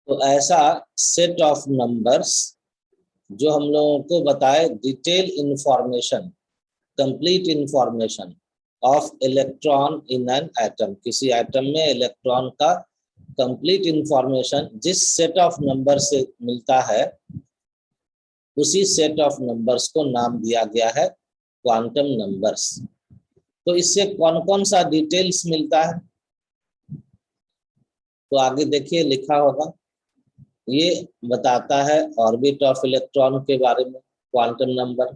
तो ऐसा set of numbers जो हम लोगों को बताए detail information, complete information of electron in an atom, किसी एटम में इलेक्ट्रॉन का कंप्लीट इंफॉर्मेशन जिस सेट ऑफ नंबर से मिलता है उसी सेट ऑफ नंबर्स को नाम दिया गया है क्वांटम नंबर्स। तो इससे कौन कौन सा डिटेल्स मिलता है, तो आगे देखिए लिखा होगा। ये बताता है ऑर्बिट ऑफ इलेक्ट्रॉन के बारे में क्वांटम नंबर।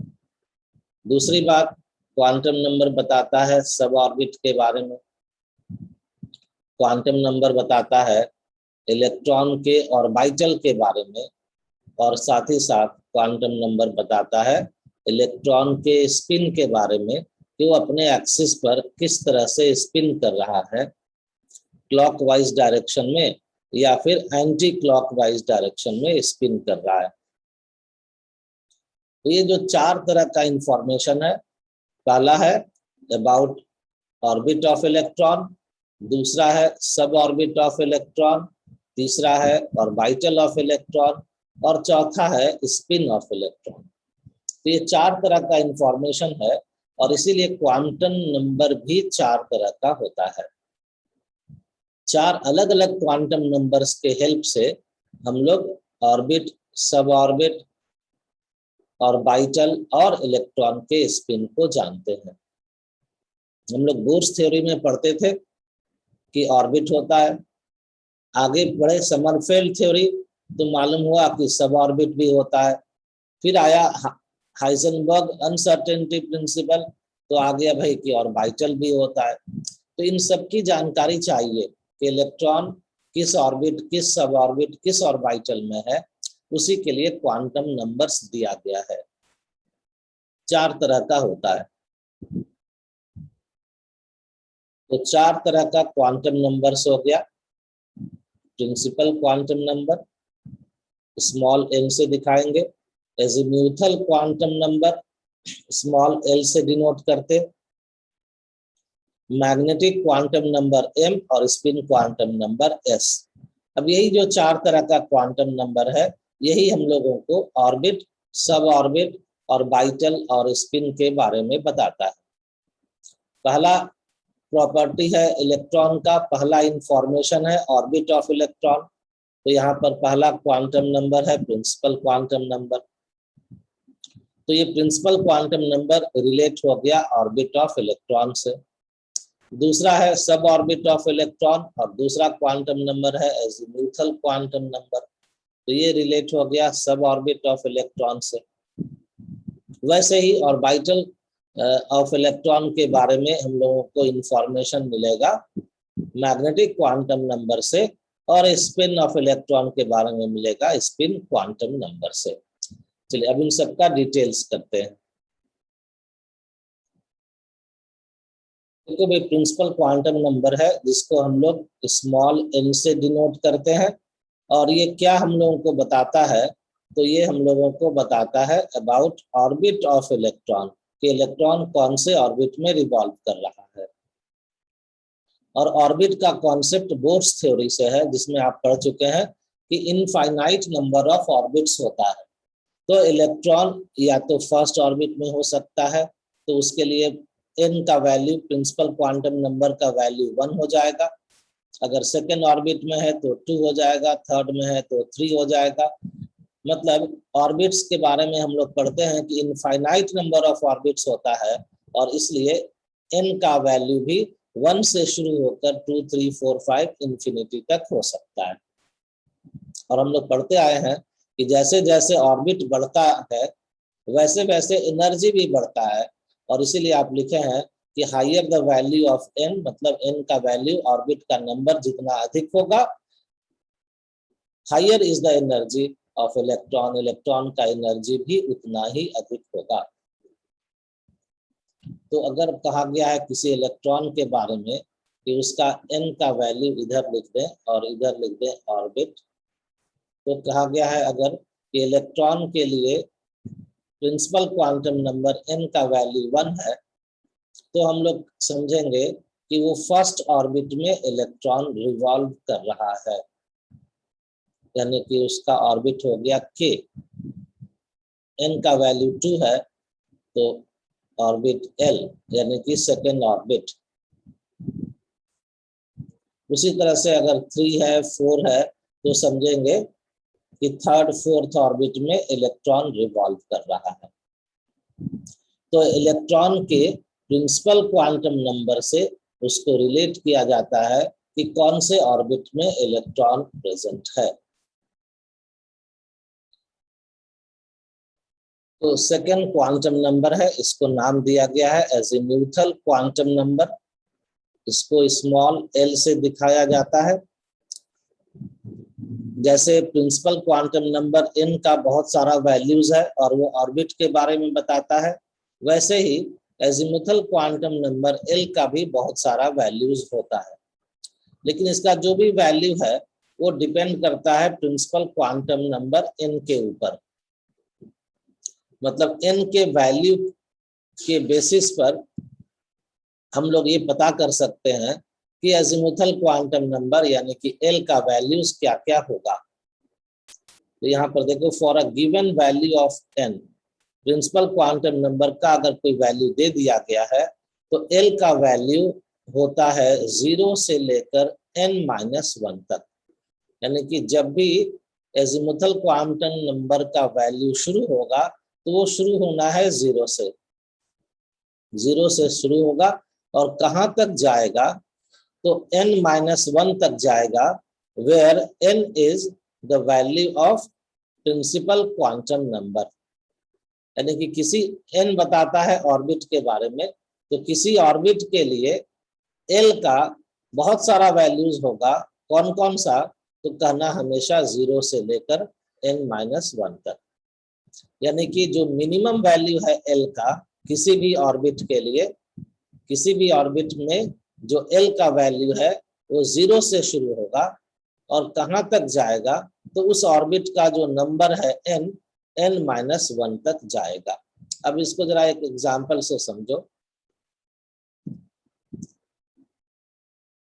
दूसरी बात, क्वांटम नंबर बताता है सब ऑर्बिट के बारे में। क्वांटम नंबर बताता है इलेक्ट्रॉन के ऑर्बिटल के बारे में, और साथ ही साथ क्वांटम नंबर बताता है इलेक्ट्रॉन के स्पिन के बारे में कि वो अपने एक्सिस पर किस तरह से स्पिन कर रहा है, क्लॉकवाइज डायरेक्शन में या फिर एंटी क्लॉकवाइज डायरेक्शन में स्पिन कर रहा है। तो ये जो चार तरह का इंफॉर्मेशन है, पहला है अबाउट ऑर्बिट ऑफ इलेक्ट्रॉन, दूसरा है सब ऑर्बिट ऑफ इलेक्ट्रॉन, तीसरा है ऑर्बिटल ऑफ इलेक्ट्रॉन, और चौथा है स्पिन ऑफ इलेक्ट्रॉन। तो ये चार तरह का इंफॉर्मेशन है और इसीलिए क्वांटम नंबर भी चार तरह का होता है। चार अलग अलग क्वांटम नंबर्स के हेल्प से हम लोग ऑर्बिट, सब ऑर्बिट, ऑर्बिटल और इलेक्ट्रॉन के स्पिन को जानते हैं। हम लोग बोर्स थ्योरी में पढ़ते थे कि ऑर्बिट होता है, आगे बढ़े समरफेल्ड थ्योरी तो मालूम हुआ कि सब ऑर्बिट भी होता है, फिर आया हाइजेनबर्ग अनसर्टेनिटी प्रिंसिपल तो आ गया भाई कि ऑर्बिटल भी होता है। तो इन सब की जानकारी चाहिए कि इलेक्ट्रॉन किस ऑर्बिट, किस सब ऑर्बिट, किस ऑर्बिटल में है, उसी के लिए क्वांटम नंबर्स दिया गया है। चार तरह का होता है। तो चार तरह का क्वांटम नंबर्स हो गया। Principal quantum number small n से दिखाएंगे, azimuthal quantum number small l से डिनोट करते, मैग्नेटिक क्वांटम नंबर m और स्पिन क्वांटम नंबर s। अब यही जो चार तरह का क्वांटम नंबर है यही हम लोगों को ऑर्बिट, सब ऑर्बिट, ऑर्बिटल और स्पिन के बारे में बताता है। पहला प्रॉपर्टी है इलेक्ट्रॉन का, पहला इंफॉर्मेशन है ऑर्बिट ऑफ इलेक्ट्रॉन। तो यहाँ पर पहला क्वांटम नंबर है प्रिंसिपल क्वांटम नंबर। तो ये प्रिंसिपल क्वांटम नंबर रिलेट हो गया ऑर्बिट ऑफ इलेक्ट्रॉन से। दूसरा है सब ऑर्बिट ऑफ इलेक्ट्रॉन और दूसरा क्वांटम नंबर है एजीम्यूथल क्वांटम नंबर। तो ये रिलेट हो गया सब ऑर्बिट ऑफ इलेक्ट्रॉन से। वैसे ही ऑर्बिटल ऑफ इलेक्ट्रॉन के बारे में हम लोगों को इंफॉर्मेशन मिलेगा मैग्नेटिक क्वांटम नंबर से, और स्पिन ऑफ इलेक्ट्रॉन के बारे में मिलेगा स्पिन क्वांटम नंबर से। चलिए अब इन सबका डिटेल्स करते हैं। देखो भाई, प्रिंसिपल क्वांटम नंबर है जिसको हम लोग स्मॉल n से डिनोट करते हैं, और ये क्या हम लोगों को बताता है, तो ये हम लोगों को बताता है अबाउट ऑर्बिट ऑफ इलेक्ट्रॉन, कि इलेक्ट्रॉन कौन से ऑर्बिट में रिवॉल्व कर रहा है। और ऑर्बिट का कॉन्सेप्ट बोर्स थ्योरी से है, जिसमें आप पढ़ चुके हैं कि इनफाइनाइट नंबर ऑफ ऑर्बिट्स होता है। तो इलेक्ट्रॉन या तो फर्स्ट ऑर्बिट में हो सकता है, तो उसके लिए n का वैल्यू प्रिंसिपल क्वांटम नंबर का वैल्यू 1 हो जाएगा। अगर सेकेंड ऑर्बिट में है तो 2 हो जाएगा, थर्ड में है तो 3 हो जाएगा। मतलब ऑर्बिट्स के बारे में हम लोग पढ़ते हैं कि इनफाइनाइट नंबर ऑफ ऑर्बिट्स होता है, और इसलिए n का वैल्यू भी 1 से शुरू होकर 2, 3, 4, 5 इंफिनिटी तक हो सकता है। और हम लोग पढ़ते आए हैं कि जैसे जैसे ऑर्बिट बढ़ता है वैसे वैसे एनर्जी भी बढ़ता है, और इसीलिए आप लिखे हैं कि higher the value of n, मतलब n का वैल्यू ऑर्बिट का नंबर जितना अधिक होगा, higher is the energy of electron, electron का एनर्जी भी उतना ही अधिक होगा। तो अगर कहा गया है किसी इलेक्ट्रॉन के बारे में कि उसका n का वैल्यू इधर लिख दें और इधर लिख दें ऑर्बिट, तो कहा गया है अगर कि इलेक्ट्रॉन के लिए प्रिंसिपल क्वांटम नंबर n का वैल्यू 1 है, तो हम लोग समझेंगे कि वो फर्स्ट ऑर्बिट में इलेक्ट्रॉन रिवॉल्व कर रहा है। यानी कि उसका ऑर्बिट हो गया k, n का वैल्यू 2 है तो ऑर्बिट l यानी कि सेकेंड ऑर्बिट। उसी तरह से अगर 3 है 4 है तो समझेंगे कि थर्ड फोर्थ ऑर्बिट में इलेक्ट्रॉन रिवॉल्व कर रहा है। तो इलेक्ट्रॉन के प्रिंसिपल क्वांटम नंबर से उसको रिलेट किया जाता है कि कौन से ऑर्बिट में इलेक्ट्रॉन प्रेजेंट है। तो सेकेंड क्वांटम नंबर है, इसको नाम दिया गया है एजीम्यूथल क्वांटम नंबर। इसको स्मॉल l से दिखाया जाता है। जैसे प्रिंसिपल क्वांटम नंबर n का बहुत सारा वैल्यूज है और वो ऑर्बिट के बारे में बताता है, वैसे ही एजीमुथल क्वांटम नंबर l का भी बहुत सारा वैल्यूज होता है। लेकिन इसका जो भी वैल्यू है वो डिपेंड करता है प्रिंसिपल क्वांटम नंबर n के ऊपर। मतलब n के वैल्यू के बेसिस पर हम लोग ये पता कर सकते हैं कि एजीमुथल क्वांटम नंबर यानी कि l का वैल्यूज क्या क्या होगा। तो यहाँ पर देखो, for a given value of n, principal quantum number का अगर कोई वैल्यू दे दिया गया है तो l का वैल्यू होता है 0 से लेकर n-1 तक। यानी कि जब भी एजीमुथल क्वांटम नंबर का वैल्यू शुरू होगा तो वो शुरू होना है 0 से। 0 से शुरू होगा और कहाँ तक जाएगा तो n-1 तक जाएगा, where n is the value of principal quantum number. यानी कि किसी n बताता है ऑर्बिट के बारे में, तो किसी ऑर्बिट के लिए l का बहुत सारा वैल्यूज होगा। कौन कौन सा? तो कहना हमेशा 0 से लेकर n-1 तक। यानी कि जो मिनिमम वैल्यू है l का किसी भी ऑर्बिट के लिए, किसी भी ऑर्बिट में जो l का वैल्यू है वो 0 से शुरू होगा और कहाँ तक जाएगा तो उस ऑर्बिट का जो नंबर है n-1 तक जाएगा। अब इसको जरा एक एग्जांपल से समझो।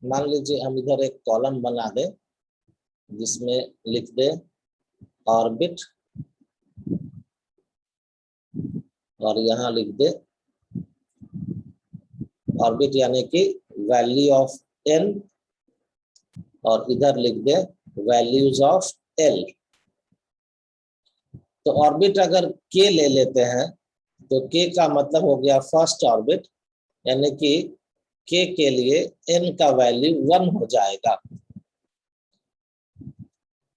मान लीजिए हम इधर एक कॉलम बना दें जिसमें लिख दे ऑर्बिट और यहाँ लिख दे ऑर्बिट यानी कि वैल्यू ऑफ n और इधर लिख दे वैल्यूज ऑफ l। तो ऑर्बिट अगर k ले लेते हैं तो k का मतलब हो गया फर्स्ट ऑर्बिट, यानी कि k के लिए n का वैल्यू 1 हो जाएगा।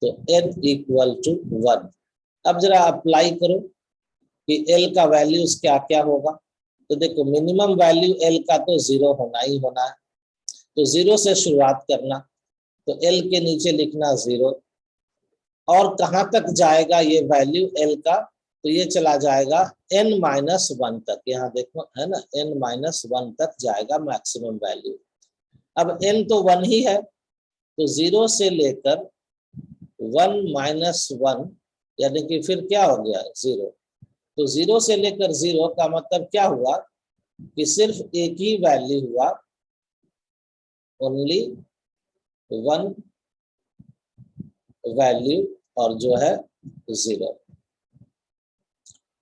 तो n इक्वल टू 1। अब जरा अप्लाई करो कि l का वैल्यूज क्या क्या होगा। तो देखो, मिनिमम वैल्यू l का तो 0 होना ही होना है, तो 0 से शुरुआत करना। तो l के नीचे लिखना 0 और कहाँ तक जाएगा ये वैल्यू l का, तो ये चला जाएगा n-1 तक। यहाँ देखो है ना, n-1 तक जाएगा मैक्सिमम वैल्यू। अब n तो 1 ही है, तो 0 से लेकर 1-1 यानी कि फिर क्या हो गया 0। तो 0 से लेकर 0 का मतलब क्या हुआ कि सिर्फ एक ही वैल्यू हुआ, ओनली 1 वैल्यू और जो है 0।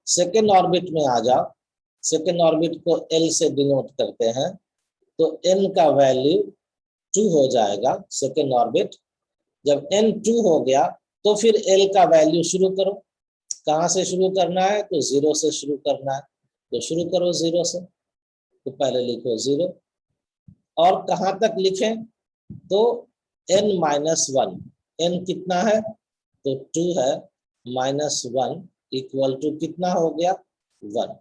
सेकेंड ऑर्बिट में आ जाओ। सेकेंड ऑर्बिट को l से डिनोट करते हैं, तो n का वैल्यू 2 हो जाएगा सेकेंड ऑर्बिट। जब n 2 हो गया तो फिर l का वैल्यू शुरू करो। कहाँ से शुरू करना है? तो 0 से शुरू करना है, तो शुरू करो 0 से। तो पहले लिखो 0 और कहाँ तक लिखें? तो n-1। n कितना है? तो 2 है, -1 इक्वल टू कितना हो गया 1।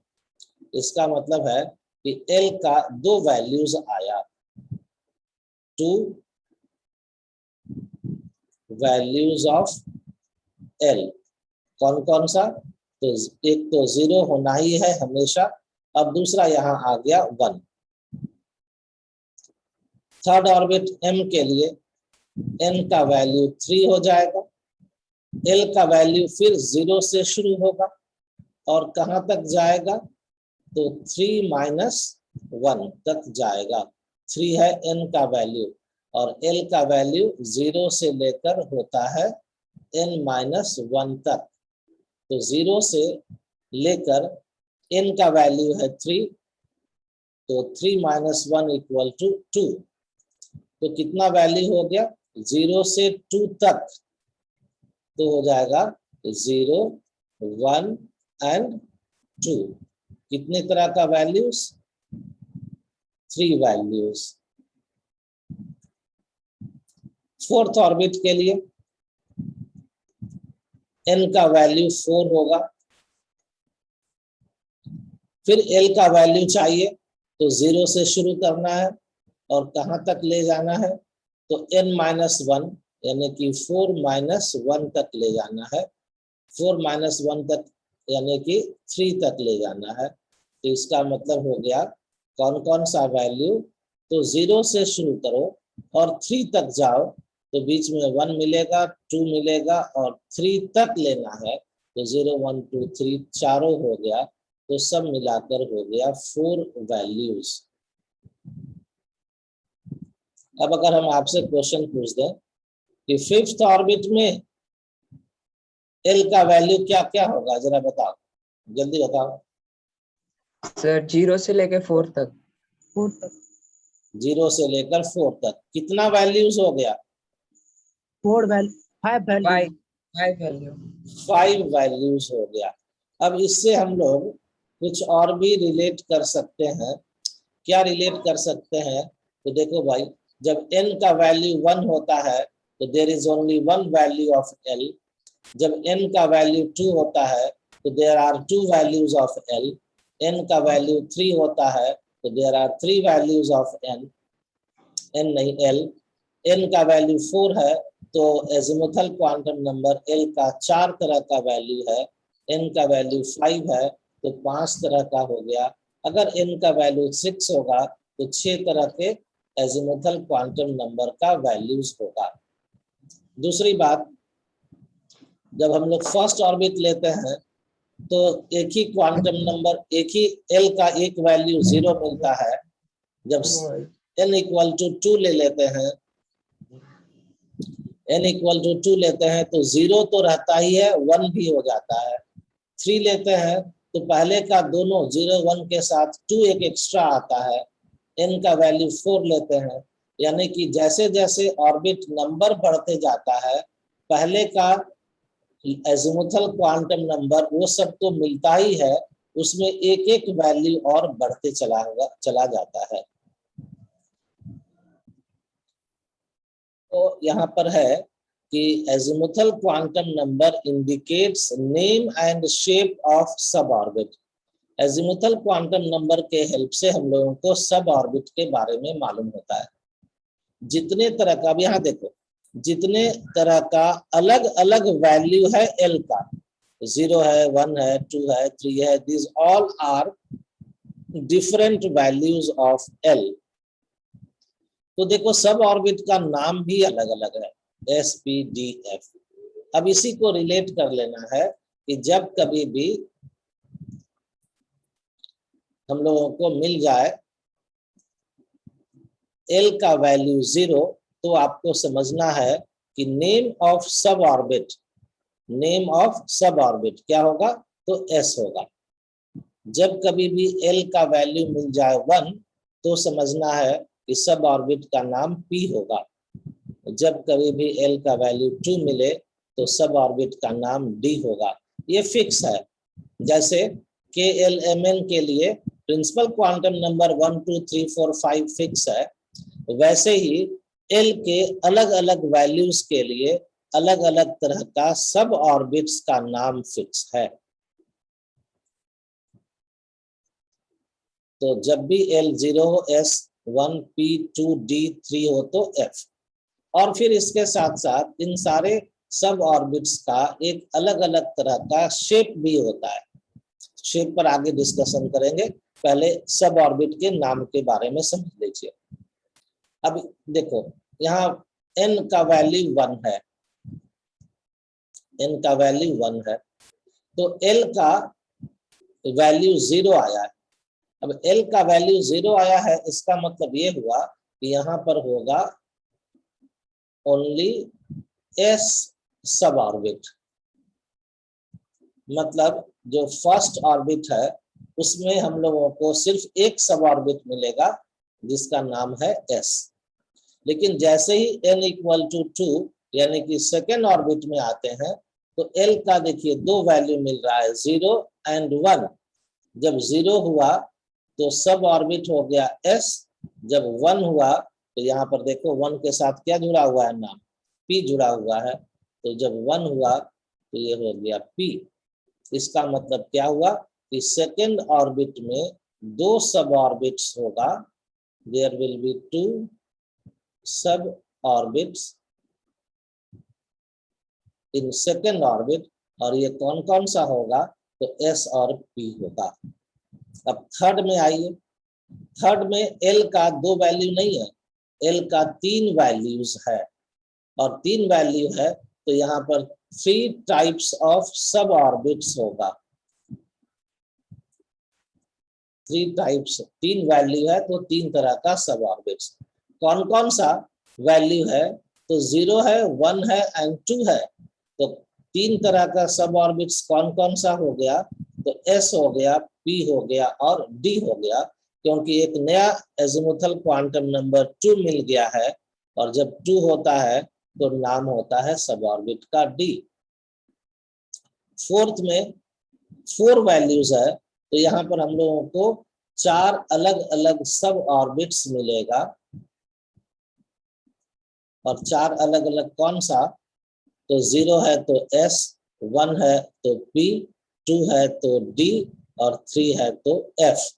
इसका मतलब है कि l का 2 वैल्यूज आया, 2 वैल्यूज ऑफ l। कौन कौन सा? तो एक तो 0 होना ही है हमेशा, अब दूसरा यहाँ आ गया 1। थर्ड ऑर्बिट m के लिए n का वैल्यू 3 हो जाएगा, l का वैल्यू फिर 0 से शुरू होगा और कहाँ तक जाएगा? तो 3-1 तक जाएगा। 3 है n का वैल्यू और l का वैल्यू 0 से लेकर होता है n-1 तक। तो 0 से लेकर n का वैल्यू है 3, तो 3 - 1 = 2। तो कितना वैल्यू हो गया 0 से 2 तक, तो हो जाएगा 0, 1 एंड 2। कितने तरह का वैल्यूज 3 वैल्यूज। फोर्थ ऑर्बिट के लिए n का वैल्यू 4 होगा, फिर l का वैल्यू चाहिए तो 0 से शुरू करना है और कहां तक ले जाना है, तो n-1 यानी कि 4 - 1 तक ले जाना है। 4 - 1 तक यानी कि 3 तक ले जाना है। तो इसका मतलब हो गया कौन कौन सा वैल्यू, तो 0 से शुरू करो और 3 तक जाओ, तो बीच में 1 मिलेगा, 2 मिलेगा और 3 तक लेना है। तो 0, 1, 2, 3 चारों हो गया, तो सब मिलाकर हो गया 4 वैल्यूज। अब अगर हम आपसे क्वेश्चन पूछ दें कि फिफ्थ ऑर्बिट में एल का वैल्यू क्या क्या होगा, जरा बताओ, जल्दी बताओ। सर 0 से लेकर 4 तक। 0 से लेकर 4 तक कितना वैल्यूज हो गया 5 वैल्यू। 5 वैल्यूज हो गया। अब इससे हम लोग कुछ और भी रिलेट कर सकते हैं। क्या रिलेट कर सकते हैं, तो देखो भाई, जब n का वैल्यू 1 होता है तो there is only 1 value of l। जब n का वैल्यू 2 होता है तो there are 2 values of l। n का वैल्यू 3 होता है तो there are 3 values of n नहीं l। n का वैल्यू 4 है तो एजिमुथल क्वांटम नंबर l का 4 तरह का वैल्यू है। n का वैल्यू 5 है तो 5 तरह का हो गया। अगर n का वैल्यू 6 होगा तो 6 तरह के एजिमुथल क्वांटम नंबर का वैल्यूज होगा। दूसरी बात, जब हम लोग फर्स्ट ऑर्बिट लेते हैं तो एक ही क्वांटम नंबर, एक ही l का एक वैल्यू 0 मिलता है। जब n = 2 ले लेते हैं, n = 2 लेते हैं तो 0 तो रहता ही है, 1 भी हो जाता है। 3 लेते हैं तो पहले का दोनों 0, 1 के साथ 2 एक एक्स्ट्रा आता है। n का वैल्यू 4 लेते हैं, यानी कि जैसे जैसे ऑर्बिट नंबर बढ़ते जाता है, पहले का एजिमुथल क्वांटम नंबर वो सब तो मिलता ही है, उसमें एक एक वैल्यू और बढ़ते चला जाता है। तो यहाँ पर है कि azimuthal quantum number indicates name and shape of सब ऑर्बिट। एजिमुथल क्वांटम नंबर के हेल्प से हम लोगों को सब ऑर्बिट के बारे में मालूम होता है। जितने तरह का, अब यहाँ देखो, जितने तरह का अलग अलग वैल्यू है एल का, 0 है, 1 है, 2 है, 3 है, this all are different values of L. तो देखो सब ऑर्बिट का नाम भी अलग अलग है, S, P, D, F। अब इसी को रिलेट कर लेना है कि जब कभी भी हम लोगों को मिल जाए L का वैल्यू 0, तो आपको समझना है कि नेम ऑफ सब ऑर्बिट, नेम ऑफ सब ऑर्बिट क्या होगा, तो S होगा। जब कभी भी L का वैल्यू मिल जाए 1, तो समझना है कि सब ऑर्बिट का नाम P होगा। जब कभी भी L का वैल्यू 2 मिले तो सब ऑर्बिट का नाम D होगा। ये फिक्स है। जैसे KLMN के लिए प्रिंसिपल क्वांटम नंबर 1, 2, 3, 4, 5 फिक्स है, वैसे ही L के अलग अलग वैल्यूज के लिए अलग अलग तरह का सब ऑर्बिट्स का नाम फिक्स है। तो जब भी L 0 हो S, 1 P, 2 D, 3 हो तो F। और फिर इसके साथ साथ इन सारे सब ऑर्बिट्स का एक अलग अलग तरह का शेप भी होता है। शेप पर आगे डिस्कशन करेंगे, पहले सब ऑर्बिट के नाम के बारे में समझ लीजिए। अब देखो, यहाँ n का वैल्यू 1 है, n का वैल्यू 1 है, तो L का वैल्यू 0 आया है। अब L का वैल्यू 0 आया है, इसका मतलब ये हुआ कि यहाँ पर होगा ओनली S सब ऑर्बिट, मतलब जो फर्स्ट ऑर्बिट है उसमें हम लोगों को सिर्फ एक सब ऑर्बिट मिलेगा जिसका नाम है s। लेकिन जैसे ही n इक्वल टू 2 यानी कि सेकेंड ऑर्बिट में आते हैं तो l का देखिए दो वैल्यू मिल रहा है, 0 एंड 1। जब 0 हुआ तो सब ऑर्बिट हो गया s, जब 1 हुआ तो यहाँ पर देखो 1 के साथ क्या जुड़ा हुआ है, नाम p जुड़ा हुआ है, तो जब 1 हुआ तो ये हो गया p। इसका मतलब क्या हुआ कि सेकेंड ऑर्बिट में दो सब ऑर्बिट्स होगा, देयर विल बी 2 सब ऑर्बिट्स इन सेकेंड ऑर्बिट, और ये कौन कौन सा होगा, तो s और p होगा। अब थर्ड में आइए, थर्ड में l का दो वैल्यू नहीं है, l का 3 वैल्यूज है, और 3 वैल्यू है तो यहाँ पर 3 टाइप्स ऑफ सब ऑर्बिट्स होगा। 3 टाइप्स, 3 वैल्यू है तो 3 तरह का सब ऑर्बिट्स। कौन कौन सा वैल्यू है, तो 0 है, 1 है एंड 2 है। तो 3 तरह का सब ऑर्बिट्स कौन कौन सा हो गया, तो s हो गया, p हो गया और d हो गया, क्योंकि एक नया एजिमुथल क्वांटम नंबर 2 मिल गया है, और जब 2 होता है तो नाम होता है सब ऑर्बिट का d। फोर्थ में 4 वैल्यूज है, तो यहाँ पर हम लोगों को 4 अलग अलग सब ऑर्बिट्स मिलेगा, और 4 अलग अलग कौन सा, तो 0 है तो s, 1 है तो p, 2 है तो d और 3 है तो f।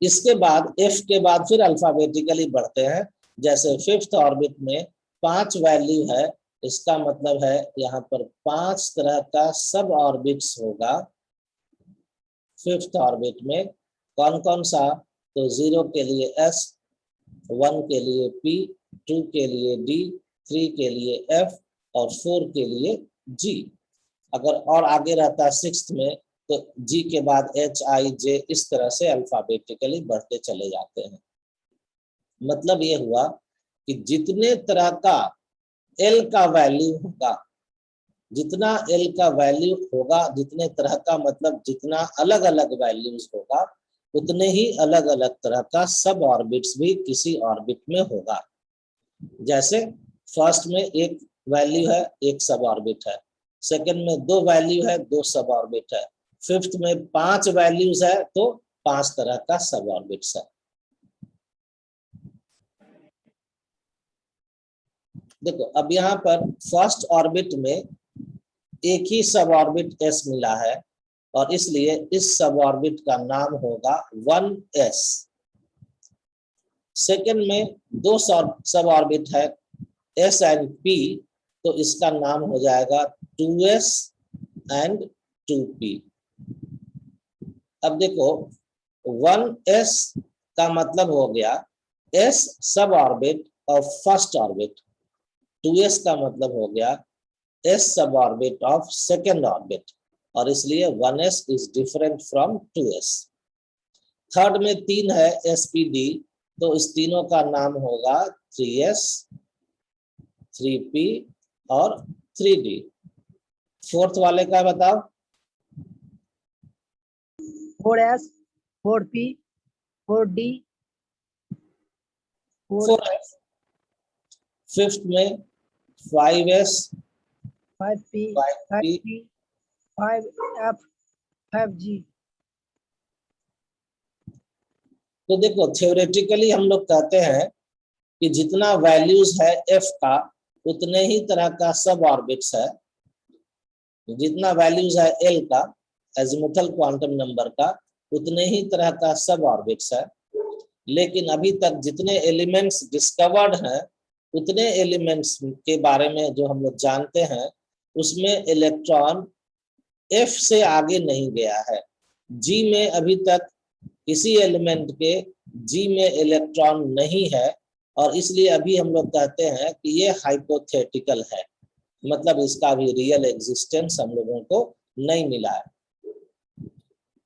इसके बाद f के बाद फिर अल्फाबेटिकली बढ़ते हैं, जैसे फिफ्थ ऑर्बिट में 5 वैल्यू है, इसका मतलब है यहाँ पर 5 तरह का सब ऑर्बिट्स होगा। फिफ्थ ऑर्बिट में कौन कौन सा, तो 0 के लिए s, 1 के लिए p, 2 के लिए d, 3 के लिए f और 4 के लिए g। अगर और आगे रहता है सिक्स्थ में तो g के बाद h, i, j, इस तरह से अल्फाबेटिकली बढ़ते चले जाते हैं। मतलब ये हुआ कि जितने तरह का l का वैल्यू होगा, जितना l का वैल्यू होगा, जितने तरह का मतलब जितना अलग अलग वैल्यूज होगा, उतने ही अलग अलग तरह का सब ऑर्बिट्स भी किसी ऑर्बिट में होगा। जैसे फर्स्ट में एक वैल्यू है, एक सब ऑर्बिट है, सेकंड में 2 वैल्यू है, 2 सब ऑर्बिट है, फिफ्थ में 5 वैल्यूज है तो 5 तरह का सब ऑर्बिट्स है। देखो अब यहाँ पर फर्स्ट ऑर्बिट में एक ही सब ऑर्बिट s मिला है, और इसलिए इस सब ऑर्बिट का नाम होगा 1s। सेकंड में 2 सब ऑर्बिट है s एंड p, तो इसका नाम हो जाएगा 2s एंड 2p। अब देखो 1s का मतलब हो गया s सब orbit of first orbit, 2s का मतलब हो गया s सब ऑर्बिट ऑफ सेकेंड ऑर्बिट, और इसलिए 1s is different from 2s। Third में 3 है spd, तो इस तीनों का नाम होगा 3s, 3p और 3d। फोर्थ वाले का बताओ, 4s, 4p, 4d, 4s। Fifth में 5s, 5p, 5p, 5f, 5g। तो देखो थ्योरेटिकली हम लोग कहते हैं कि जितना वैल्यूज है f का, उतने ही तरह का सब ऑर्बिट्स है। जितना वैल्यूज है l का, एजिमुथल क्वांटम नंबर का, उतने ही तरह का सब ऑर्बिट्स है। लेकिन अभी तक जितने एलिमेंट्स डिस्कवर्ड हैं, उतने एलिमेंट्स के बारे में जो हम लोग जानते हैं, उसमें इलेक्ट्रॉन f से आगे नहीं गया है। g में अभी तक किसी एलिमेंट के g में इलेक्ट्रॉन नहीं है, और इसलिए अभी हम लोग कहते हैं कि ये हाइपोथेटिकल है, मतलब इसका भी रियल एग्जिस्टेंस हम लोगों को नहीं मिला है।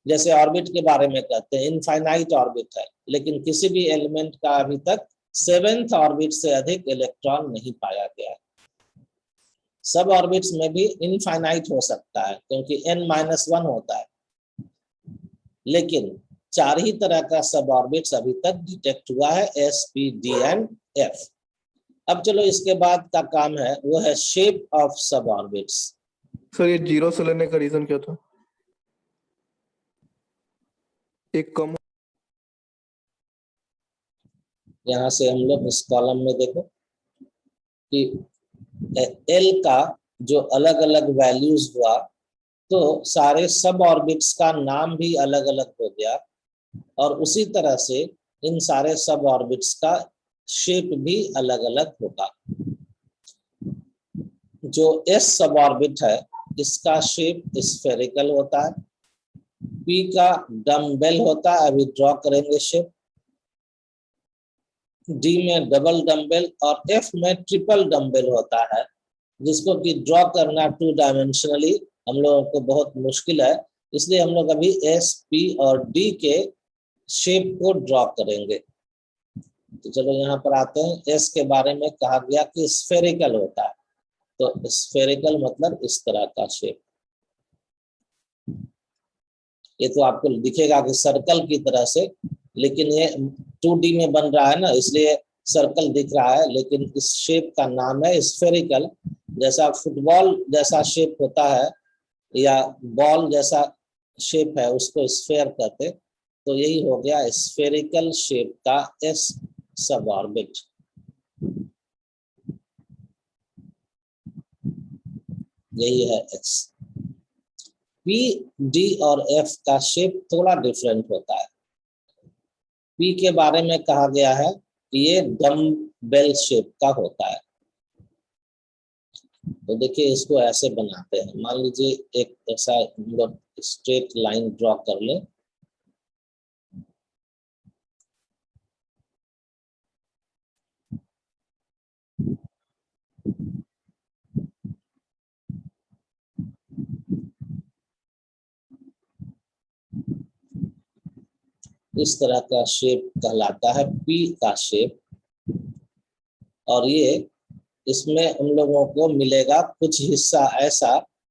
जैसे ऑर्बिट के बारे में कहते हैं इनफाइनाइट ऑर्बिट है, लेकिन किसी भी एलिमेंट का अभी तक 7th ऑर्बिट से अधिक इलेक्ट्रॉन नहीं पाया गया है। सब ऑर्बिट्स में भी इनफाइनाइट हो सकता है क्योंकि n-1 होता है, लेकिन 4 ही तरह का सब ऑर्बिट्स अभी तक डिटेक्ट हुआ है, s, p, d and f। अब चलो इसके बाद का काम है वो है शेप ऑफ सब ऑर्बिट्स। सर ये 0 से लेने का रीजन क्या था? एक कम। यहाँ से हम लोग इस कॉलम में देखो कि L का जो अलग अलग वैल्यूज हुआ तो सारे सब ऑर्बिट्स का नाम भी अलग अलग हो गया, और उसी तरह से इन सारे सब ऑर्बिट्स का शेप भी अलग अलग होगा। जो S सब ऑर्बिट है इसका शेप स्फेरिकल होता है, P का डम्बेल होता है, अभी ड्रॉ करेंगे शेप, D में डबल डम्बेल और F में ट्रिपल डम्बेल होता है, जिसको कि ड्रॉ करना 2 डायमेंशनली हम लोगों को बहुत मुश्किल है, इसलिए हम लोग अभी S, P और D के शेप को ड्रॉ करेंगे। तो चलो यहाँ पर आते हैं। S के बारे में कहा गया कि स्फेरिकल होता है, तो स्फेरिकल मतलब इस तरह का शेप। ये तो आपको दिखेगा कि सर्कल की तरह से, लेकिन ये 2D में बन रहा है ना, इसलिए सर्कल दिख रहा है, लेकिन इस शेप का नाम है स्फेरिकल। जैसा फुटबॉल जैसा शेप होता है या बॉल जैसा शेप है उसको स्फेयर कहते, तो यही हो गया स्फेरिकल शेप का S सब ऑर्बिट। यही है X। P, D और F का शेप थोड़ा डिफरेंट होता है। P के बारे में कहा गया है कि ये डम्बेल शेप का होता है। तो देखिए इसको ऐसे बनाते हैं, मान लीजिए एक ऐसा हम लोग स्ट्रेट लाइन ड्रॉ कर लें, इस तरह का शेप कहलाता है P का शेप। और ये इसमें हम लोगों को मिलेगा कुछ हिस्सा ऐसा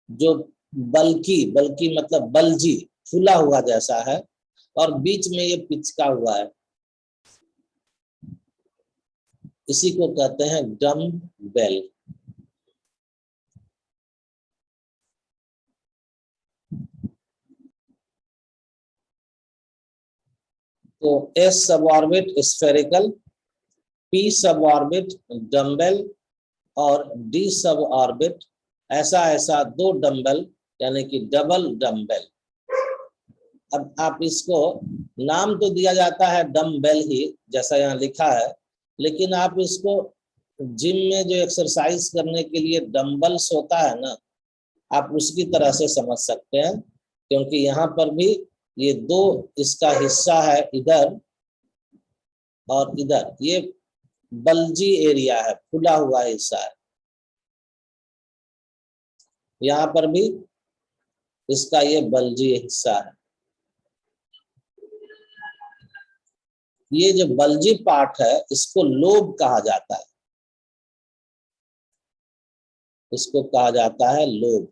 जो बल्कि मतलब बल्जी फूला हुआ जैसा है, और बीच में ये पिचका हुआ है, इसी को कहते हैं डम्बेल। तो S सब ऑर्बिट स्फेरिकल, P सब ऑर्बिट डम्बेल और D सब ऑर्बिट ऐसा ऐसा 2 डम्बल यानी कि डबल डम्बेल। अब आप इसको नाम तो दिया जाता है डम्बेल ही, जैसा यहाँ लिखा है, लेकिन आप इसको जिम में जो एक्सरसाइज करने के लिए डम्बल्स होता है ना, आप उसकी तरह से समझ सकते हैं, क्योंकि यहाँ पर भी ये 2 इसका हिस्सा है, इधर और इधर, ये बल्जी एरिया है, फूला हुआ हिस्सा है। यहाँ पर भी इसका ये बल्जी हिस्सा है। ये जो बल्जी पार्ट है इसको लोब कहा जाता है, इसको कहा जाता है लोब।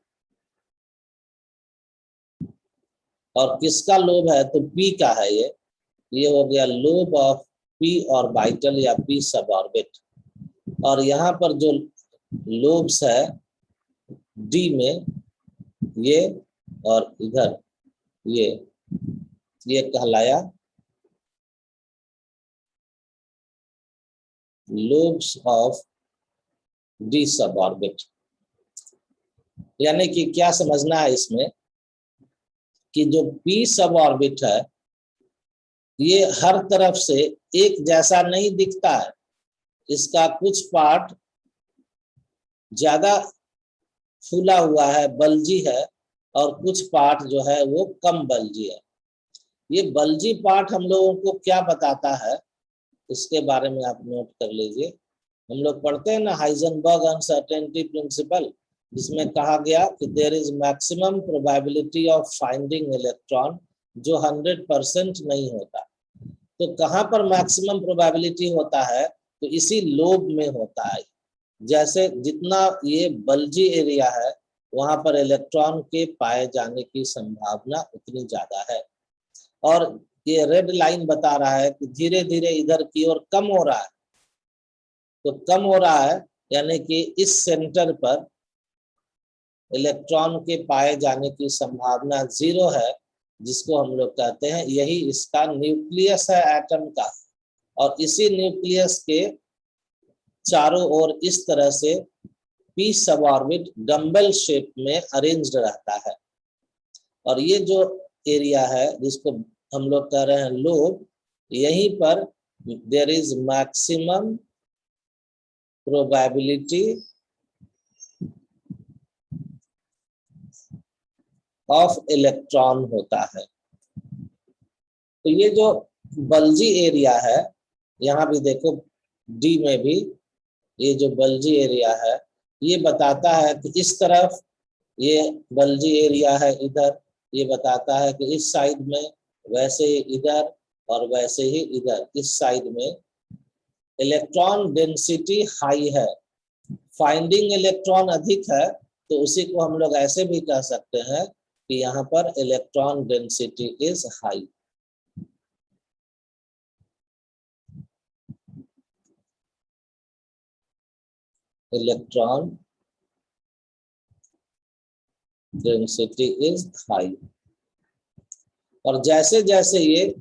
और किसका लोब है? तो P का है ये हो गया लोब ऑफ P ऑर्बिटल या P सब ऑर्बिट। और यहाँ पर जो लोब्स है D में, ये और इधर ये कहलाया लोब्स ऑफ D सब ऑर्बिट। यानी कि क्या समझना है इसमें कि जो P सब ऑर्बिट है ये हर तरफ से एक जैसा नहीं दिखता है, इसका कुछ पार्ट ज्यादा फूला हुआ है, बल्जी है, और कुछ पार्ट जो है वो कम बल्जी है। ये बल्जी पार्ट हम लोगों को क्या बताता है इसके बारे में आप नोट कर लीजिए। हम लोग पढ़ते हैं ना हाइजेनबर्ग अनसर्टेनिटी प्रिंसिपल, जिसमें कहा गया कि there is maximum probability of finding electron, जो 100% नहीं होता। तो कहाँ पर मैक्सिमम प्रोबेबिलिटी होता है? तो इसी लोब में होता है, जैसे जितना ये बल्जी एरिया है वहां पर इलेक्ट्रॉन के पाए जाने की संभावना उतनी ज्यादा है। और ये रेड लाइन बता रहा है कि धीरे धीरे इधर की ओर कम हो रहा है। तो कम हो रहा है यानी कि इस सेंटर पर इलेक्ट्रॉन के पाए जाने की संभावना 0 है, जिसको हम लोग कहते हैं यही इसका न्यूक्लियस है एटम का। और इसी न्यूक्लियस के चारों ओर इस तरह से पी सब ऑर्बिट डंबल शेप में अरेंज्ड रहता है। और ये जो एरिया है जिसको हम लोग कह रहे हैं लोब, यहीं पर there is maximum probability of electron होता है। तो ये जो बल्जी एरिया है, यहाँ भी देखो डी में भी ये जो बल्जी एरिया है ये बताता है कि इस तरफ ये बल्जी एरिया है, इधर ये बताता है कि इस साइड में, वैसे ही इधर और वैसे ही इधर इस साइड में इलेक्ट्रॉन डेंसिटी हाई है। फाइंडिंग इलेक्ट्रॉन अधिक है तो उसी को हम लोग ऐसे भी कह सकते हैं कि यहाँ पर electron density is high. Electron density is high. और जैसे जैसे ये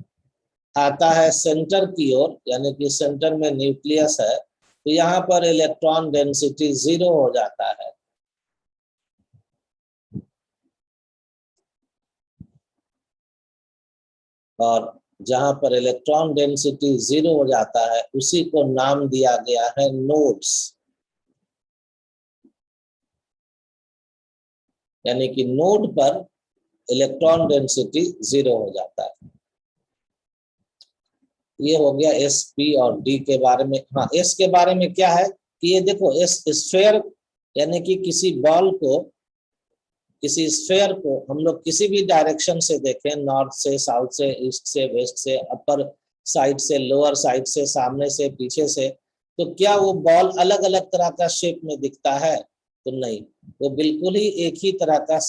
आता है सेंटर की ओर, यानी कि सेंटर में न्यूक्लियस है, तो यहाँ पर इलेक्ट्रॉन डेंसिटी 0 हो जाता है। और जहां पर इलेक्ट्रॉन डेंसिटी 0 हो जाता है उसी को नाम दिया गया है नोड्स। यानी कि नोड पर इलेक्ट्रॉन डेंसिटी 0 हो जाता है। ये हो गया एस, पी और डी के बारे में। हाँ, एस के बारे में क्या है कि ये देखो एस स्फेयर, यानी कि किसी बॉल को, किसी स्फेयर को हम लोग किसी भी डायरेक्शन से देखें, नॉर्थ से, साउथ से, ईस्ट से, वेस्ट से, अपर साइड से, लोअर साइड से, सामने से, पीछे से, तो क्या वो बॉल अलग अलग तरह का शेप में दिखता है? तो नहीं, वो बिल्कुल ही एक ही तरह का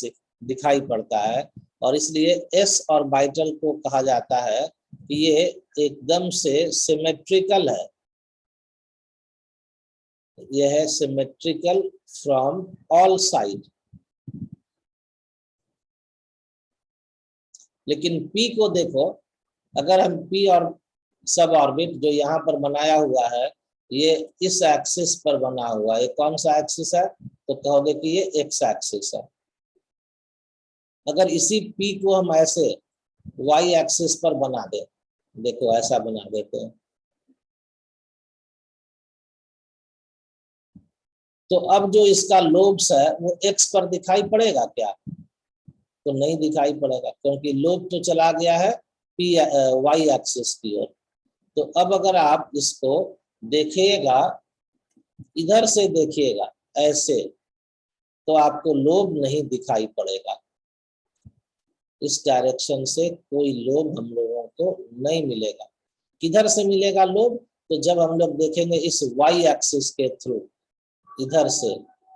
दिखाई पड़ता है। और इसलिए एस ऑर्बिटल को कहा जाता है कि ये एकदम से सिमेट्रिकल है। यह है सिमेट्रिकल फ्रॉम ऑल साइड। लेकिन पी को देखो, अगर हम पी और सब ऑर्बिट जो यहाँ पर बनाया हुआ है, ये इस एक्सिस पर बना हुआ है। ये कौन सा एक्सिस है? तो कहोगे कि ये एक्स एक्सिस है। अगर इसी पी को हम ऐसे वाई एक्सिस पर बना दे, देखो ऐसा बना देते हैं, तो अब जो इसका लोब्स है वो एक्स पर दिखाई पड़ेगा क्या? तो नहीं दिखाई पड़ेगा, क्योंकि लोब तो चला गया है पी वाई एक्सिस की ओर। तो अब अगर आप इसको देखिएगा, इधर से देखिएगा ऐसे, तो आपको लोब नहीं दिखाई पड़ेगा। इस डायरेक्शन से कोई लोब हम लोगों को नहीं मिलेगा। किधर से मिलेगा लोब? तो जब हम लोग देखेंगे इस वाई एक्सिस के थ्रू, इधर से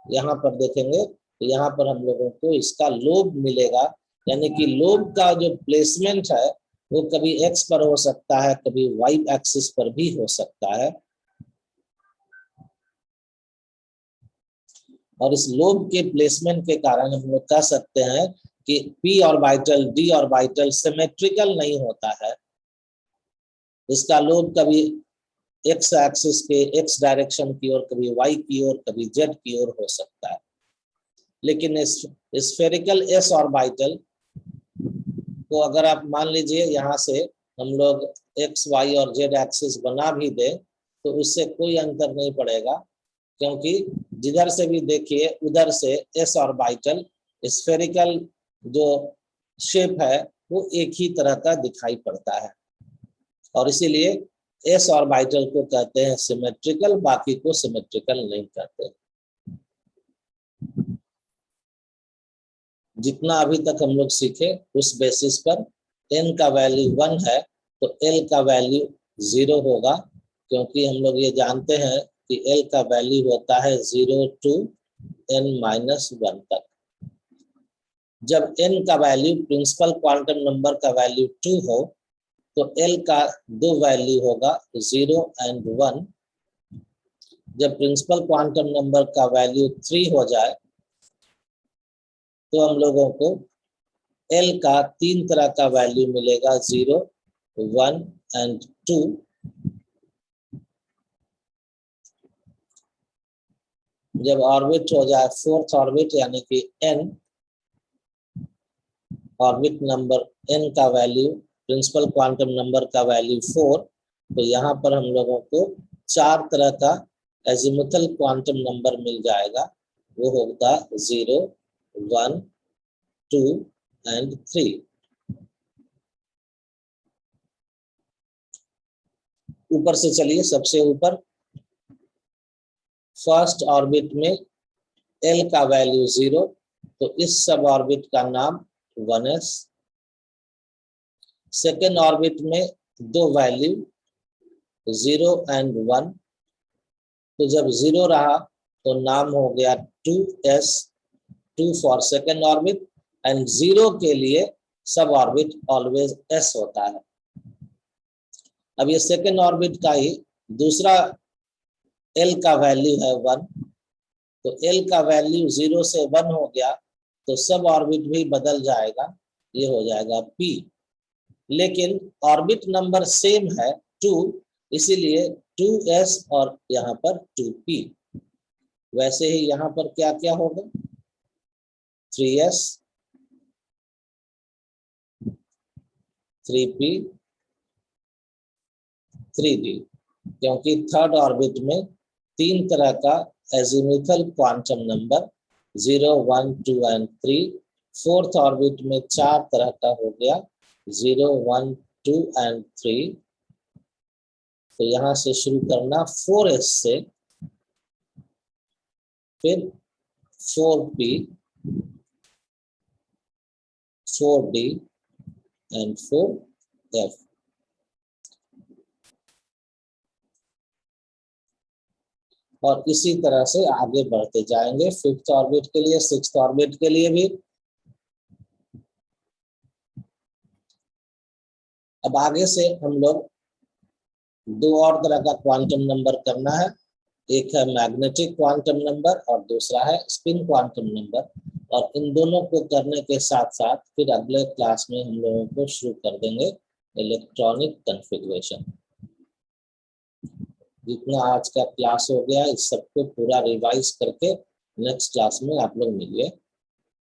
यहाँ पर देखेंगे तो यहाँ पर हम लोगों को इसका लोब मिलेगा। यानी कि लोब का जो प्लेसमेंट है वो कभी एक्स पर हो सकता है, कभी वाई एक्सिस पर भी हो सकता है। और इस लोब के प्लेसमेंट के कारण हम लोग कह सकते हैं कि P orbital, D orbital symmetrical नहीं होता है। इसका लोब कभी एक्स एक्सिस के एक्स डायरेक्शन की ओर, कभी वाई की ओर, कभी जेड की ओर हो सकता है। लेकिन स्फेरिकल एस ऑर्बिटल को अगर आप मान लीजिए यहाँ से हम लोग एक्स, वाई और जेड एक्सिस बना भी दे, तो उससे कोई अंतर नहीं पड़ेगा, क्योंकि जिधर से भी देखिए उधर से एस ऑर्बिटल स्फेरिकल जो शेप है वो एक ही तरह का दिखाई पड़ता है। और इसीलिए एस ऑर्बिटल को कहते हैं सिमेट्रिकल, बाकी को सिमेट्रिकल नहीं कहते। जितना अभी तक हम लोग सीखे उस बेसिस पर n का वैल्यू 1 है तो l का वैल्यू 0 होगा, क्योंकि हम लोग ये जानते हैं कि L का वैल्यू होता है 0 to n-1 तक। जब n का वैल्यू प्रिंसिपल क्वांटम नंबर का वैल्यू 2 हो तो L का दो वैल्यू होगा 0 and 1। जब प्रिंसिपल क्वांटम नंबर का वैल्यू 3 हो जाए तो हम लोगों को L का तीन तरह का वैल्यू मिलेगा 0, 1 and 2। जब ऑर्बिट हो जाए फोर्थ ऑर्बिट यानी कि n, ऑर्बिट नंबर n का वैल्यू प्रिंसिपल क्वांटम नंबर का वैल्यू 4, तो यहाँ पर हम लोगों को चार तरह का एजिमुथल क्वांटम नंबर मिल जाएगा। वो होगा 0, 1, 2 and 3। ऊपर से चलिए, सबसे ऊपर फर्स्ट ऑर्बिट में L का वैल्यू 0, तो इस सब ऑर्बिट का नाम 1s। सेकेंड ऑर्बिट में दो वैल्यू 0 and 1, तो जब 0 रहा तो नाम हो गया 2s, 2 for second orbit, and 0 के लिए सब ऑर्बिट ऑलवेज s होता है। अब ये सेकेंड ऑर्बिट का ही दूसरा L का वैल्यू है 1, तो L का वैल्यू 0 से 1 हो गया तो सब ऑर्बिट भी बदल जाएगा, ये हो जाएगा p। लेकिन ऑर्बिट नंबर सेम है 2, इसीलिए 2s और यहाँ पर 2p। वैसे ही यहाँ पर क्या क्या होगा, 3s, 3p, 3d, क्योंकि थर्ड ऑर्बिट में तीन तरह का azimuthal quantum number 0, 1, 2 and 3। Fourth orbit में चार तरह का हो गया 0, 1, 2 and 3। तो यहाँ से शुरू करना 4s से, फिर 4p, 4d and 4f। और इसी तरह से आगे बढ़ते जाएंगे फिफ्थ ऑर्बिट के लिए, सिक्स्थ ऑर्बिट के लिए भी। अब आगे से हम लोग दो और तरह का क्वांटम नंबर करना है, एक है मैग्नेटिक क्वांटम नंबर और दूसरा है स्पिन क्वांटम नंबर। और इन दोनों को करने के साथ साथ फिर अगले क्लास में हम लोगों को शुरू कर देंगे इलेक्ट्रॉनिक कॉन्फ़िगरेशन। जितना आज का क्लास हो गया इस सबको पूरा रिवाइज करके नेक्स्ट क्लास में आप लोग मिलिए।